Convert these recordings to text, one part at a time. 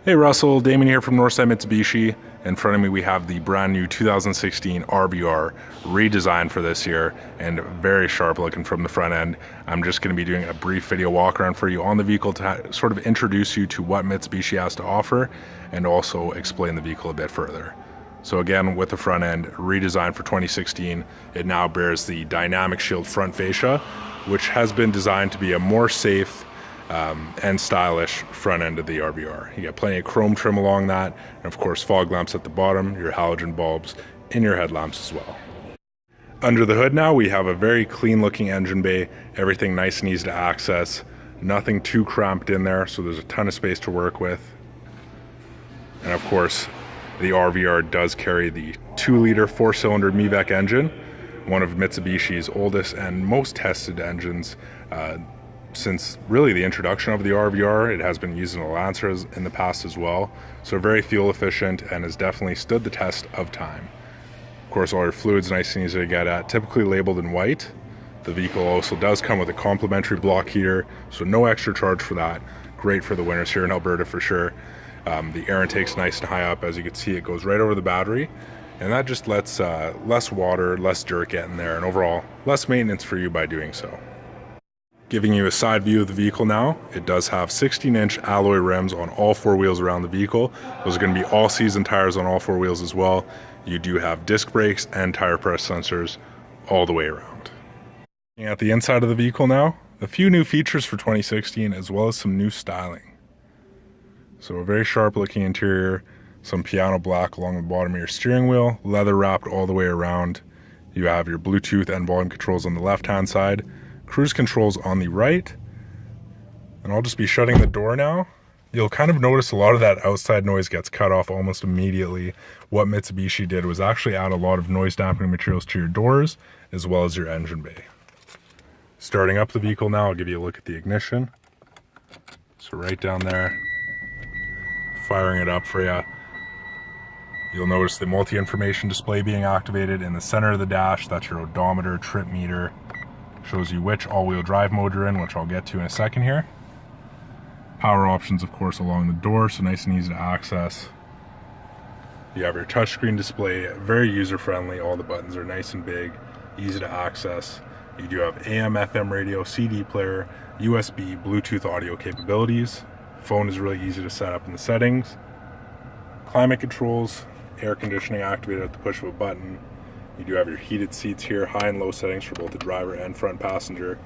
Hey Russell, Damian here from Northside Mitsubishi. In front of me we have the brand new 2016 RVR redesigned for this year and very sharp looking from the front end. I'm just going to be doing a brief video walk around for you on the vehicle to sort of introduce you to what Mitsubishi has to offer and also explain the vehicle a bit further. So again, with the front end redesigned for 2016, it now bears the dynamic shield front fascia, which has been designed to be a more safe and stylish front end of the RVR. You got plenty of chrome trim along that, and of course fog lamps at the bottom, your halogen bulbs in your headlamps as well. Under the hood now we have a very clean looking engine bay, everything nice and easy to access, nothing too cramped in there, so there's a ton of space to work with. And of course the RVR does carry the 2-liter 4-cylinder MiVec engine, one of Mitsubishi's oldest and most tested engines since really the introduction of the RVR. It has been used in the Lancers in the past as well, so very fuel efficient and has definitely stood the test of time. Of course, all your fluids nice and easy to get at, typically labeled in white. The vehicle also does come with a complimentary block heater, so no extra charge for that. Great for the winters here in Alberta for sure. The air intake's nice and high up. As you can see, it goes right over the battery, and that just lets less water, less dirt get in there, and overall less maintenance for you by doing so. Giving you a side view of the vehicle now, it does have 16-inch alloy rims on all 4 wheels around the vehicle. Those are going to be all-season tires on all 4 wheels as well. You do have disc brakes and tire press sensors all the way around. Looking at the inside of the vehicle now, a few new features for 2016 as well as some new styling. So a very sharp looking interior, some piano black along the bottom of your steering wheel, leather wrapped all the way around. You have your Bluetooth and volume controls on the left-hand side, cruise controls on the right, and I'll just be shutting the door now. You'll kind of notice a lot of that outside noise gets cut off almost immediately. What Mitsubishi did was actually add a lot of noise dampening materials to your doors as well as your engine bay. Starting up the vehicle now, I'll give you a look at the ignition. So right down there, firing it up for you. You'll notice the multi-information display being activated in the center of the dash. That's your odometer, trip meter. Shows you which all-wheel drive mode you're in, which I'll get to in a second here. Power options, of course, along the door, so nice and easy to access. You have your touchscreen display, very user-friendly. All the buttons are nice and big, easy to access. You do have AM, FM radio, CD player, USB, Bluetooth audio capabilities. Phone is really easy to set up in the settings. Climate controls, air conditioning activated at the push of a button. You do have your heated seats here, high and low settings for both the driver and front passenger.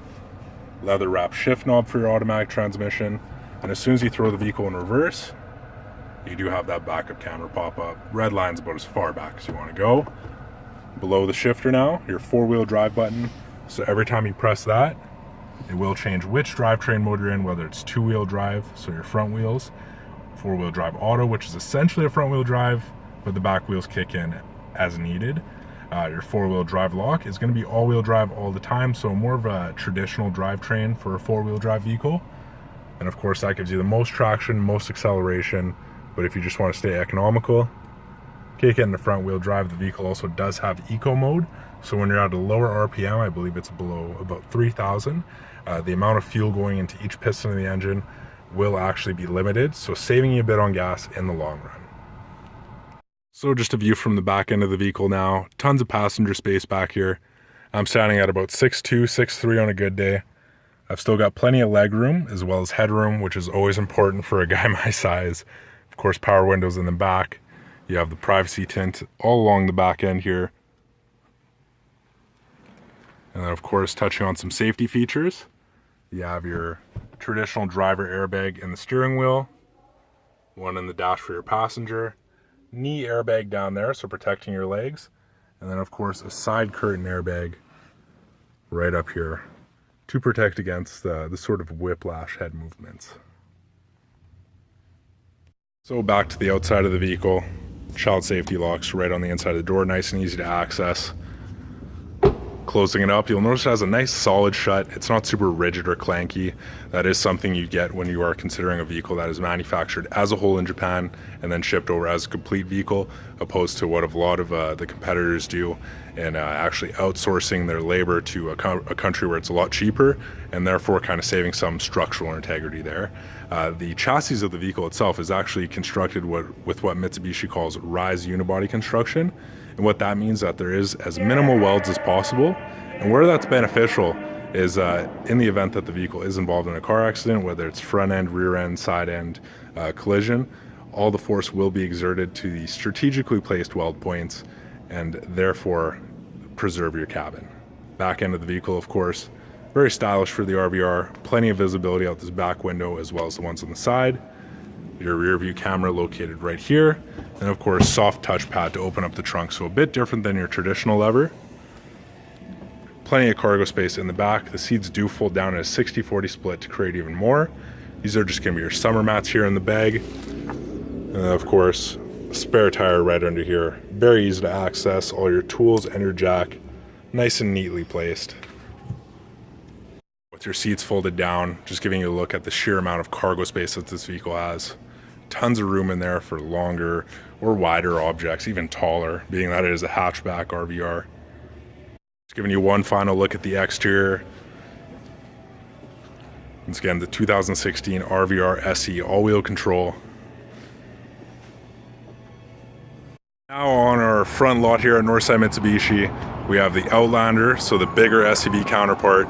Leather wrap shift knob for your automatic transmission. And as soon as you throw the vehicle in reverse, you do have that backup camera pop up. Red line's about as far back as you want to go. Below the shifter now, your 4-wheel drive button. So every time you press that, it will change which drivetrain mode you're in, whether it's 2-wheel drive, so your front wheels, 4-wheel drive auto, which is essentially a front wheel drive, but the back wheels kick in as needed. Your 4-wheel drive lock is going to be all-wheel drive all the time, so more of a traditional drivetrain for a 4-wheel drive vehicle. And of course that gives you the most traction, most acceleration, but if you just want to stay economical, kick it in the front wheel drive. The vehicle also does have eco mode, so when you're at a lower RPM, I believe it's below about 3,000, the amount of fuel going into each piston of the engine will actually be limited, so saving you a bit on gas in the long run. So just a view from the back end of the vehicle now. Tons of passenger space back here. I'm standing at about 6'2", 6'3" on a good day. I've still got plenty of leg room as well as headroom, which is always important for a guy my size. Of course, power windows in the back. You have the privacy tint all along the back end here. And then of course, touching on some safety features. You have your traditional driver airbag in the steering wheel, one in the dash for your passenger, knee airbag down there, so protecting your legs, and then of course a side curtain airbag right up here to protect against the sort of whiplash head movements. So back to the outside of the vehicle, child safety locks right on the inside of the door, nice and easy to access. Closing it up, you'll notice it has a nice solid shut. It's not super rigid or clanky. That is something you get when you are considering a vehicle that is manufactured as a whole in Japan and then shipped over as a complete vehicle, opposed to what a lot of the competitors do, and actually outsourcing their labor to a country where it's a lot cheaper, and therefore kind of saving some structural integrity there. The chassis of the vehicle itself is actually constructed with what Mitsubishi calls rise unibody construction. And what that means that there is as minimal welds as possible. And where that's beneficial is in the event that the vehicle is involved in a car accident, whether it's front end, rear end, side end collision, all the force will be exerted to the strategically placed weld points and therefore preserve your cabin. Back end of the vehicle, of course, very stylish for the RVR, plenty of visibility out this back window as well as the ones on the side. Your rear view camera located right here, and of course soft touchpad to open up the trunk, so a bit different than your traditional lever. Plenty of cargo space in the back. The seats do fold down in a 60-40 split to create even more. These are just going to be your summer mats here in the bag, and of course a spare tire right under here. Very easy to access, all your tools and your jack nice and neatly placed. With your seats folded down, just giving you a look at the sheer amount of cargo space that this vehicle has. Tons of room in there for longer or wider objects, even taller, being that it is a hatchback RVR. Just giving you one final look at the exterior. Once again, the 2016 RVR SE all-wheel control. Now on our front lot here at Northside Mitsubishi, we have the Outlander, so the bigger SUV counterpart.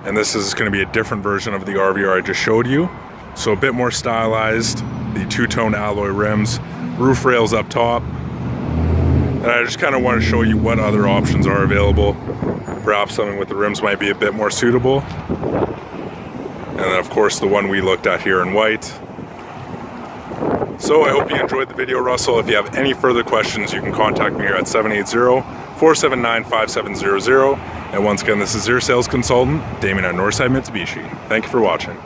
And this is going to be a different version of the RVR I just showed you. So a bit more stylized, the two-tone alloy rims, roof rails up top. And I just kind of want to show you what other options are available. Perhaps something with the rims might be a bit more suitable. And then of course the one we looked at here in white. So I hope you enjoyed the video, Russell. If you have any further questions, you can contact me here at 780-479-5700. And once again, this is your sales consultant, Damian at Northside Mitsubishi. Thank you for watching.